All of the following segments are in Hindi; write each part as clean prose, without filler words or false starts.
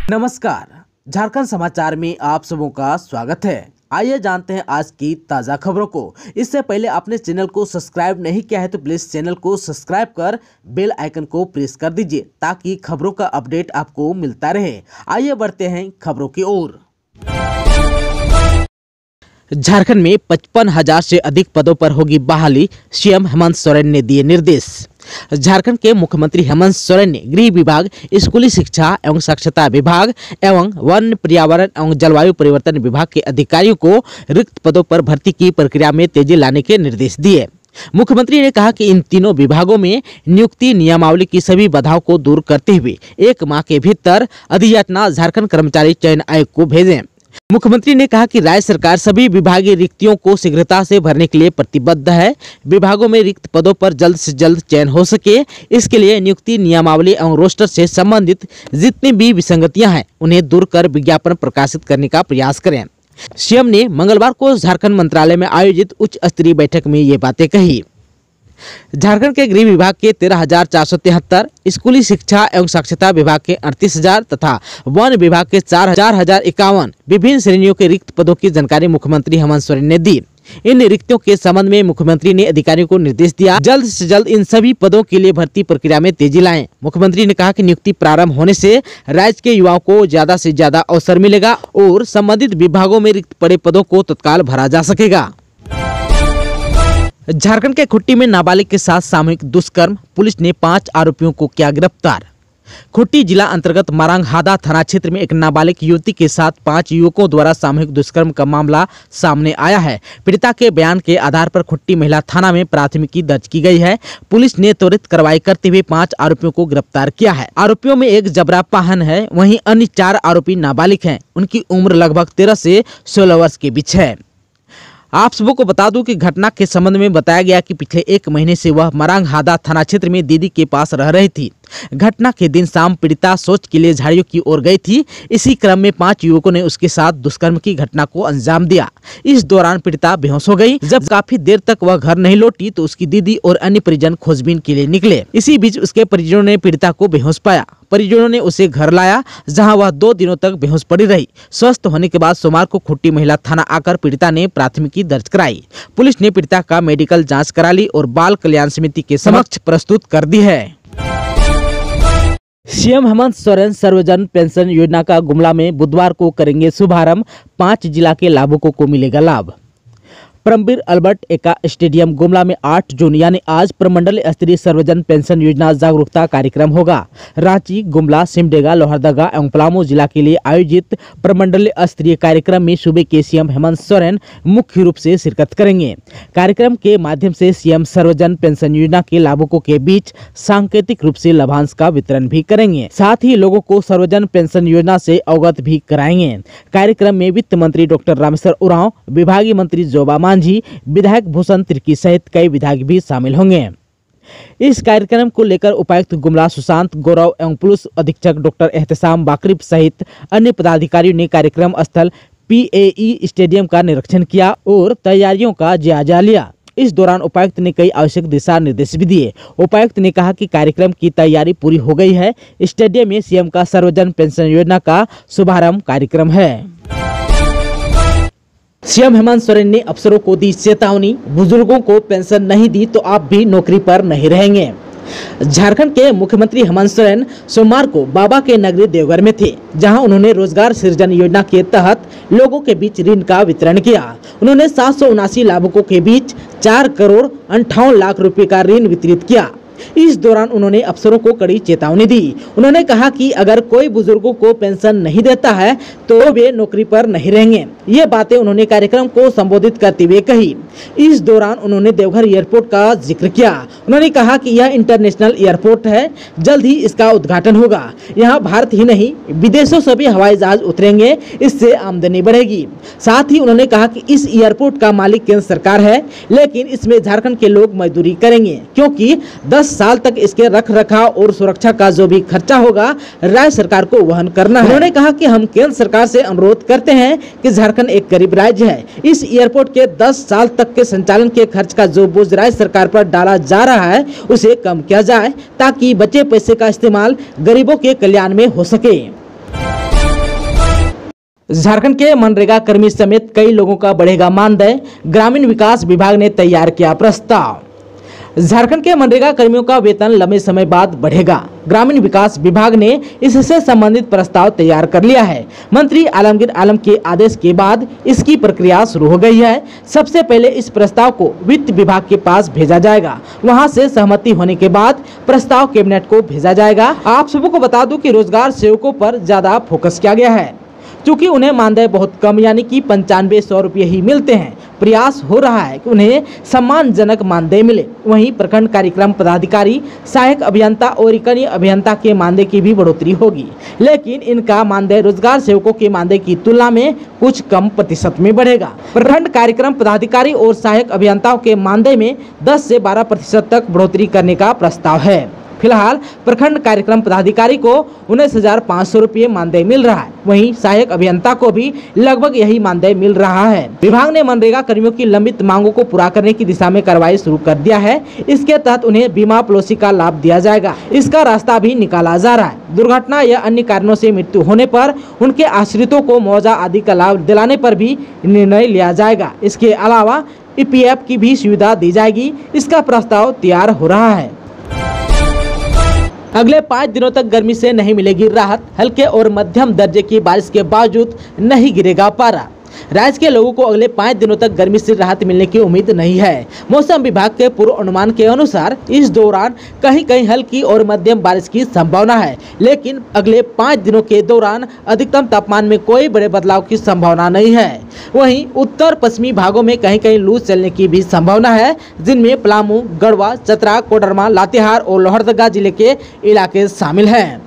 नमस्कार, झारखंड समाचार में आप सबों का स्वागत है। आइए जानते हैं आज की ताज़ा खबरों को। इससे पहले आपने चैनल को सब्सक्राइब नहीं किया है तो प्लीज़ चैनल को सब्सक्राइब कर बेल आइकन को प्रेस कर दीजिए ताकि खबरों का अपडेट आपको मिलता रहे। आइए बढ़ते हैं खबरों की ओर। झारखंड में 55,000 से अधिक पदों पर होगी बहाली, सीएम हेमंत सोरेन ने दिए निर्देश। झारखंड के मुख्यमंत्री हेमंत सोरेन ने गृह विभाग, स्कूली शिक्षा एवं साक्षरता विभाग एवं वन, पर्यावरण एवं जलवायु परिवर्तन विभाग के अधिकारियों को रिक्त पदों पर भर्ती की प्रक्रिया में तेजी लाने के निर्देश दिए। मुख्यमंत्री ने कहा कि इन तीनों विभागों में नियुक्ति नियमावली की सभी बाधाओं को दूर करते हुए 1 माह के भीतर अधियाचना झारखंड कर्मचारी चयन आयोग को भेजें। मुख्यमंत्री ने कहा कि राज्य सरकार सभी विभागीय रिक्तियों को शीघ्रता से भरने के लिए प्रतिबद्ध है। विभागों में रिक्त पदों पर जल्द से जल्द चयन हो सके, इसके लिए नियुक्ति नियमावली एवं रोस्टर से संबंधित जितनी भी विसंगतियां हैं उन्हें दूर कर विज्ञापन प्रकाशित करने का प्रयास करें। सीएम ने मंगलवार को झारखंड मंत्रालय में आयोजित उच्च स्तरीय बैठक में ये बातें कही। झारखंड के गृह विभाग के 13,473, स्कूली शिक्षा एवं साक्षरता विभाग के 38,000 तथा वन विभाग के 4,051 विभिन्न श्रेणियों के रिक्त पदों की जानकारी मुख्यमंत्री हेमंत सोरेन ने दी। इन रिक्तियों के संबंध में मुख्यमंत्री ने अधिकारियों को निर्देश दिया जल्द से जल्द इन सभी पदों के लिए भर्ती प्रक्रिया में तेजी लाएं। मुख्यमंत्री ने कहा कि नियुक्ति प्रारंभ होने से राज्य के युवाओं को ज्यादा से ज्यादा अवसर मिलेगा और संबंधित विभागों में रिक्त पड़े पदों को तत्काल भरा जा सकेगा। झारखंड के खुट्टी में नाबालिग के साथ सामूहिक दुष्कर्म, पुलिस ने 5 आरोपियों को किया गिरफ्तार। खुट्टी जिला अंतर्गत मारंगहादा थाना क्षेत्र में एक नाबालिग युवती के साथ 5 युवकों द्वारा सामूहिक दुष्कर्म का मामला सामने आया है। पीड़िता के बयान के आधार पर खुट्टी महिला थाना में प्राथमिकी दर्ज की गई है। पुलिस ने त्वरित कार्रवाई करते हुए 5 आरोपियों को गिरफ्तार किया है। आरोपियों में एक जबरा पाहन है, वहीं अन्य 4 आरोपी नाबालिग हैं। उनकी उम्र लगभग 13 से 16 वर्ष के बीच है। आप सबों को बता दूं कि घटना के संबंध में बताया गया कि पिछले 1 महीने से वह मारंगहादा थाना क्षेत्र में दीदी के पास रह रही थी। घटना के दिन शाम पीड़िता शौच के लिए झाड़ियों की ओर गई थी। इसी क्रम में 5 युवकों ने उसके साथ दुष्कर्म की घटना को अंजाम दिया। इस दौरान पीड़िता बेहोश हो गई। जब काफी देर तक वह घर नहीं लौटी तो उसकी दीदी और अन्य परिजन खोजबीन के लिए निकले। इसी बीच उसके परिजनों ने पीड़िता को बेहोश पाया। परिजनों ने उसे घर लाया, जहां वह 2 दिनों तक बेहोश पड़ी रही। स्वस्थ होने के बाद सोमवार को खुट्टी महिला थाना आकर पीड़िता ने प्राथमिकी दर्ज कराई। पुलिस ने पीड़िता का मेडिकल जांच करा ली और बाल कल्याण समिति के समक्ष प्रस्तुत कर दी है। सीएम हेमंत सोरेन सर्वजन पेंशन योजना का गुमला में बुधवार को करेंगे शुभारंभ। 5 जिला के लाभुकों को मिलेगा लाभ। परमवीर अल्बर्ट एक्का स्टेडियम गुमला में 8 जून यानी आज प्रमंडल स्तरीय सर्वजन पेंशन योजना जागरूकता कार्यक्रम होगा। रांची, गुमला, सिमडेगा, लोहरदगा एवं पलामू जिला के लिए आयोजित प्रमंडल स्तरीय कार्यक्रम में सूबे के सीएम हेमंत सोरेन मुख्य रूप से शिरकत करेंगे। कार्यक्रम के माध्यम से सीएम सर्वजन पेंशन योजना के लाभुकों के बीच सांकेतिक रूप से लाभांश का वितरण भी करेंगे। साथ ही लोगों को सर्वजन पेंशन योजना से अवगत भी कराएंगे। कार्यक्रम में वित्त मंत्री डॉक्टर रामेश्वर उरांव, विभागीय मंत्री जोबा मांझी, विधायक भूषण तिर्की सहित कई विधायक भी शामिल होंगे। इस कार्यक्रम को लेकर उपायुक्त गुमला सुशांत गौरव एवं पुलिस अधीक्षक डॉक्टर एहतसाम बाकरीब सहित अन्य पदाधिकारियों ने कार्यक्रम स्थल PAE स्टेडियम का निरीक्षण किया और तैयारियों का जायजा लिया। इस दौरान उपायुक्त ने कई आवश्यक दिशा निर्देश भी दिए। उपायुक्त ने कहा कि कार्यक्रम की तैयारी पूरी हो गई है। स्टेडियम में सीएम का सर्वजन पेंशन योजना का शुभारंभ कार्यक्रम है। सीएम हेमंत सोरेन ने अफसरों को दी चेतावनी, बुजुर्गों को पेंशन नहीं दी तो आप भी नौकरी पर नहीं रहेंगे। झारखंड के मुख्यमंत्री हेमंत सोरेन सोमवार को बाबा के नगरी देवघर में थे, जहां उन्होंने रोजगार सृजन योजना के तहत लोगों के बीच ऋण का वितरण किया। उन्होंने 779 लाभुकों के बीच 4 करोड़ 58 लाख रुपए का ऋण वितरित किया। इस दौरान उन्होंने अफसरों को कड़ी चेतावनी दी। उन्होंने कहा कि अगर कोई बुजुर्गों को पेंशन नहीं देता है तो वे नौकरी पर नहीं रहेंगे। ये बातें उन्होंने कार्यक्रम को संबोधित करते हुए कही। इस दौरान उन्होंने देवघर एयरपोर्ट का जिक्र किया। उन्होंने कहा कि यह इंटरनेशनल एयरपोर्ट है, जल्द ही इसका उद्घाटन होगा। यहाँ भारत ही नहीं विदेशों से भी हवाई जहाज उतरेंगे, इससे आमदनी बढ़ेगी। साथ ही उन्होंने कहा कि इस एयरपोर्ट का मालिक केंद्र सरकार है, लेकिन इसमें झारखंड के लोग मजदूरी करेंगे, क्योंकि 10 साल तक इसके रख रखाव और सुरक्षा का जो भी खर्चा होगा राज्य सरकार को वहन करना है। उन्होंने कहा कि हम केंद्र सरकार से अनुरोध करते हैं कि झारखंड एक गरीब राज्य है, इस एयरपोर्ट के 10 साल तक के संचालन के खर्च का जो बोझ राज्य सरकार पर डाला जा रहा है उसे कम किया जाए, ताकि बचे पैसे का इस्तेमाल गरीबों के कल्याण में हो सके। झारखंड के मनरेगा कर्मी समेत कई लोगों का बढ़ेगा मानदेय, ग्रामीण विकास विभाग ने तैयार किया प्रस्ताव। झारखंड के मनरेगा कर्मियों का वेतन लंबे समय बाद बढ़ेगा। ग्रामीण विकास विभाग ने इससे संबंधित प्रस्ताव तैयार कर लिया है। मंत्री आलमगीर आलम के आदेश के बाद इसकी प्रक्रिया शुरू हो गई है। सबसे पहले इस प्रस्ताव को वित्त विभाग के पास भेजा जाएगा। वहां से सहमति होने के बाद प्रस्ताव कैबिनेट को भेजा जाएगा। आप सबको बता दूं कि रोजगार सेवकों पर ज्यादा फोकस किया गया है, क्योंकि उन्हें मानदेय बहुत कम यानी कि 9500 रुपये ही मिलते हैं। प्रयास हो रहा है कि उन्हें सम्मानजनक मानदेय मिले। वहीं प्रखंड कार्यक्रम पदाधिकारी, सहायक अभियंता और इकाई अभियंता के मानदेय की भी बढ़ोतरी होगी, लेकिन इनका मानदेय रोजगार सेवकों के मानदेय की तुलना में कुछ कम प्रतिशत में बढ़ेगा। प्रखंड कार्यक्रम पदाधिकारी और सहायक अभियंताओं के मानदेय में 10 से 12% तक बढ़ोतरी करने का प्रस्ताव है। फिलहाल प्रखंड कार्यक्रम पदाधिकारी को 19,500 रुपये मानदेय मिल रहा है। वहीं सहायक अभियंता को भी लगभग यही मानदेय मिल रहा है। विभाग ने मनरेगा कर्मियों की लंबित मांगों को पूरा करने की दिशा में कार्रवाई शुरू कर दिया है। इसके तहत उन्हें बीमा पॉलिसी का लाभ दिया जाएगा। इसका रास्ता भी निकाला जा रहा है। दुर्घटना या अन्य कारणों से मृत्यु होने पर उनके आश्रितों को मुआवजा आदि का लाभ दिलाने पर भी निर्णय लिया जाएगा। इसके अलावा EPF की भी सुविधा दी जाएगी। इसका प्रस्ताव तैयार हो रहा है। अगले 5 दिनों तक गर्मी से नहीं मिलेगी राहत। हल्के और मध्यम दर्जे की बारिश के बावजूद नहीं गिरेगा पारा। राज्य के लोगों को अगले 5 दिनों तक गर्मी से राहत मिलने की उम्मीद नहीं है। मौसम विभाग के पूर्व अनुमान के अनुसार इस दौरान कहीं कहीं हल्की और मध्यम बारिश की संभावना है, लेकिन अगले 5 दिनों के दौरान अधिकतम तापमान में कोई बड़े बदलाव की संभावना नहीं है। वहीं उत्तर पश्चिमी भागों में कहीं कहीं लू चलने की भी संभावना है, जिनमें पलामू, गढ़वा, चतरा, कोडरमा, लातेहार और लोहरदगा जिले के इलाके शामिल हैं।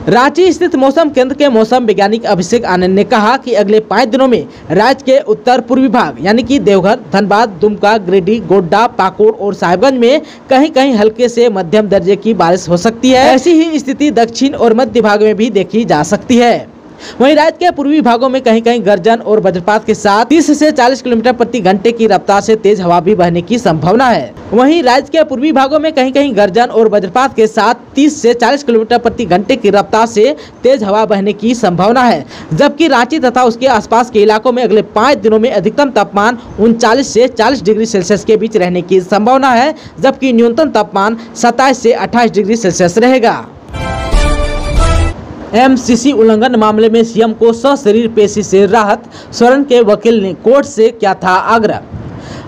रांची स्थित मौसम केंद्र के मौसम वैज्ञानिक अभिषेक आनंद ने कहा कि अगले 5 दिनों में राज्य के उत्तर पूर्वी भाग यानी कि देवघर, धनबाद, दुमका, गिरिडीह, गोड्डा, पाकुड़ और साहिबगंज में कहीं कहीं हल्के से मध्यम दर्जे की बारिश हो सकती है। ऐसी ही स्थिति दक्षिण और मध्य भाग में भी देखी जा सकती है। वहीं राज्य के पूर्वी भागों में कहीं कहीं गर्जन और वज्रपात के साथ 30 से 40 किलोमीटर प्रति घंटे की रफ्तार से तेज हवा भी बहने की संभावना है। वहीं राज्य के पूर्वी भागों में कहीं कहीं गर्जन और वज्रपात के साथ 30 से 40 किलोमीटर प्रति घंटे की रफ्तार से तेज हवा बहने की संभावना है। जबकि रांची तथा उसके आसपास के इलाकों में अगले 5 दिनों में अधिकतम तापमान 39 से 40 डिग्री सेल्सियस के बीच रहने की संभावना है, जबकि न्यूनतम तापमान 27 से 28 डिग्री सेल्सियस रहेगा। MCC उल्लंघन मामले में सीएम को सशरीर पेशी से राहत। सोरेन के वकील ने कोर्ट से किया था आग्रह।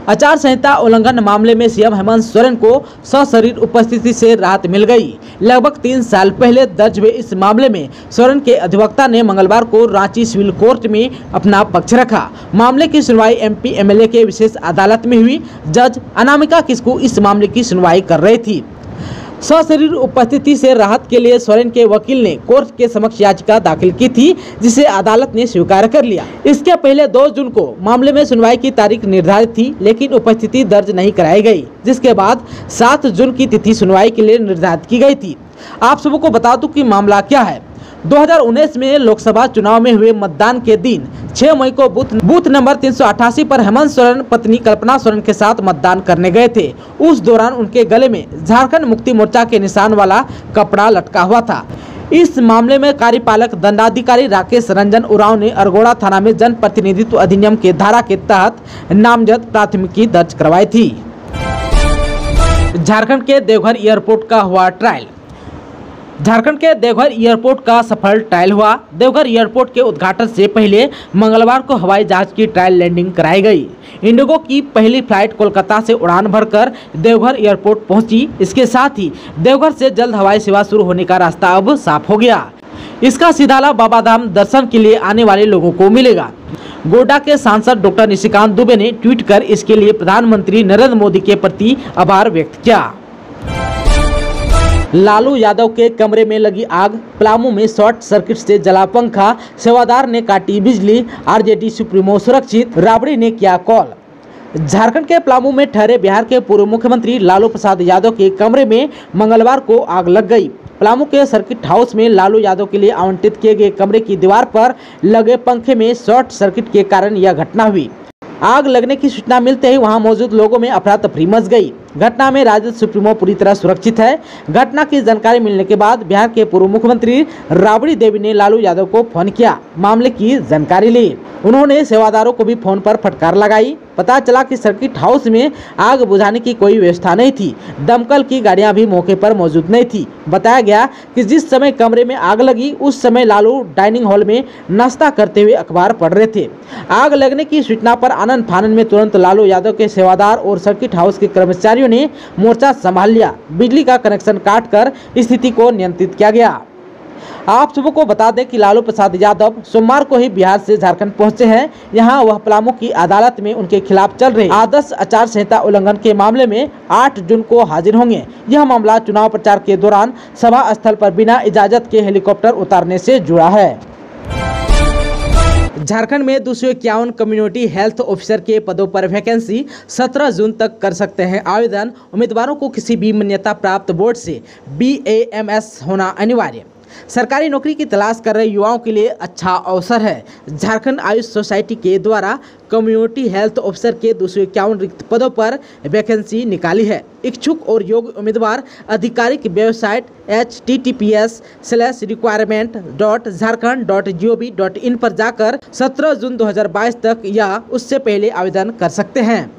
आचार संहिता उल्लंघन मामले में सीएम हेमंत सोरेन को सशरीर उपस्थिति से राहत मिल गई। लगभग 3 साल पहले दर्ज हुए इस मामले में सोरेन के अधिवक्ता ने मंगलवार को रांची सिविल कोर्ट में अपना पक्ष रखा। मामले की सुनवाई MP MLA के विशेष अदालत में हुई। जज अनामिका किस्कू इस मामले की सुनवाई कर रही थी। सशरीर उपस्थिति से राहत के लिए सोरेन के वकील ने कोर्ट के समक्ष याचिका दाखिल की थी, जिसे अदालत ने स्वीकार कर लिया। इसके पहले 2 जून को मामले में सुनवाई की तारीख निर्धारित थी, लेकिन उपस्थिति दर्ज नहीं कराई गई, जिसके बाद 7 जून की तिथि सुनवाई के लिए निर्धारित की गई थी। आप सबको बता दूं कि मामला क्या है। 2019 में लोकसभा चुनाव में हुए मतदान के दिन 6 मई को बूथ नंबर 388 पर हेमंत सोरेन पत्नी कल्पना सोरेन के साथ मतदान करने गए थे। उस दौरान उनके गले में झारखंड मुक्ति मोर्चा के निशान वाला कपड़ा लटका हुआ था। इस मामले में कार्यपालक दंडाधिकारी राकेश रंजन उरांव ने अरगोड़ा थाना में जन प्रतिनिधित्व अधिनियम के धारा के तहत नामजद प्राथमिकी दर्ज करवाई थी। झारखंड के देवघर एयरपोर्ट का हुआ ट्रायल। झारखंड के देवघर एयरपोर्ट का सफल ट्रायल हुआ। देवघर एयरपोर्ट के उद्घाटन से पहले मंगलवार को हवाई जहाज की ट्रायल लैंडिंग कराई गई। इंडिगो की पहली फ्लाइट कोलकाता से उड़ान भरकर देवघर एयरपोर्ट पहुंची। इसके साथ ही देवघर से जल्द हवाई सेवा शुरू होने का रास्ता अब साफ हो गया। इसका सीधा लाभ बाबाधाम दर्शन के लिए आने वाले लोगों को मिलेगा। गोड्डा के सांसद डॉक्टर निशिकांत दुबे ने ट्वीट कर इसके लिए प्रधानमंत्री नरेंद्र मोदी के प्रति आभार व्यक्त किया। लालू यादव के कमरे में लगी आग। पलामू में शॉर्ट सर्किट से जला पंखा। सेवादार ने काटी बिजली। RJD सुप्रीमो सुरक्षित। राबड़ी ने किया कॉल। झारखंड के पलामू में ठहरे बिहार के पूर्व मुख्यमंत्री लालू प्रसाद यादव के कमरे में मंगलवार को आग लग गई। पलामू के सर्किट हाउस में लालू यादव के लिए आवंटित किए गए कमरे की दीवार पर लगे पंखे में शॉर्ट सर्किट के कारण यह घटना हुई। आग लगने की सूचना मिलते ही वहां मौजूद लोगों में अफरा तफरी मच गई। घटना में राजद सुप्रीमो पूरी तरह सुरक्षित है। घटना की जानकारी मिलने के बाद बिहार के पूर्व मुख्यमंत्री राबड़ी देवी ने लालू यादव को फोन किया, मामले की जानकारी ली। उन्होंने सेवादारों को भी फोन पर फटकार लगाई। पता चला कि सर्किट हाउस में आग बुझाने की कोई व्यवस्था नहीं थी। दमकल की गाड़ियां भी मौके पर मौजूद नहीं थी। बताया गया कि जिस समय कमरे में आग लगी उस समय लालू डाइनिंग हॉल में नाश्ता करते हुए अखबार पढ़ रहे थे। आग लगने की सूचना पर आनन फानन में तुरंत लालू यादव के सेवादार और सर्किट हाउस के कर्मचारियों ने मोर्चा संभाल लिया। बिजली का कनेक्शन काटकर स्थिति को नियंत्रित किया गया। आप सबको बता दें कि लालू प्रसाद यादव सोमवार को ही बिहार से झारखंड पहुंचे हैं। यहां वह पलामू की अदालत में उनके खिलाफ चल रहे आदर्श आचार संहिता उल्लंघन के मामले में 8 जून को हाजिर होंगे। यह मामला चुनाव प्रचार के दौरान सभा स्थल पर बिना इजाजत के हेलीकॉप्टर उतारने से जुड़ा है। झारखंड में 251 कम्युनिटी हेल्थ ऑफिसर के पदों पर वैकेंसी 17 जून तक कर सकते हैं आवेदन। उम्मीदवारों को किसी भी मान्यता प्राप्त बोर्ड से BAMS होना अनिवार्य। सरकारी नौकरी की तलाश कर रहे युवाओं के लिए अच्छा अवसर है। झारखंड आयुष सोसाइटी के द्वारा कम्युनिटी हेल्थ ऑफिसर के 251 रिक्त पदों पर वैकेंसी निकाली है। इच्छुक और योग्य उम्मीदवार आधिकारिक वेबसाइट https:/requirement.jharkhand.gov.in पर जाकर 17 जून 2022 तक या उससे पहले आवेदन कर सकते हैं।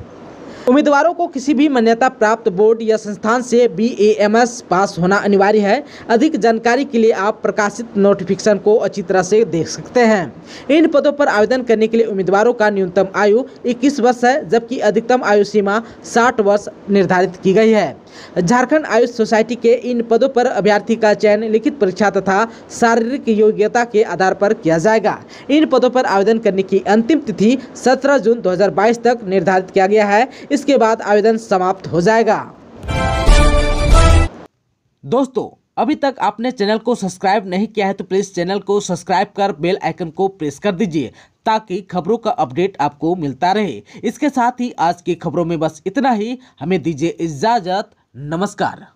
उम्मीदवारों को किसी भी मान्यता प्राप्त बोर्ड या संस्थान से BAMS पास होना अनिवार्य है। अधिक जानकारी के लिए आप प्रकाशित नोटिफिकेशन को अच्छी तरह से देख सकते हैं। इन पदों पर आवेदन करने के लिए उम्मीदवारों का न्यूनतम आयु 21 वर्ष है, जबकि अधिकतम आयु सीमा 60 वर्ष निर्धारित की गई है। झारखंड आयुष सोसाइटी के इन पदों पर अभ्यर्थी का चयन लिखित परीक्षा तथा शारीरिक योग्यता के आधार पर किया जाएगा। इन पदों पर आवेदन करने की अंतिम तिथि 17 जून 2022 तक निर्धारित किया गया है। इसके बाद आवेदन समाप्त हो जाएगा। दोस्तों, अभी तक आपने चैनल को सब्सक्राइब नहीं किया है तो प्लीज चैनल को सब्सक्राइब कर बेल आइकन को प्रेस कर दीजिए ताकि खबरों का अपडेट आपको मिलता रहे। इसके साथ ही आज की खबरों में बस इतना ही। हमें दीजिए इजाजत। नमस्कार।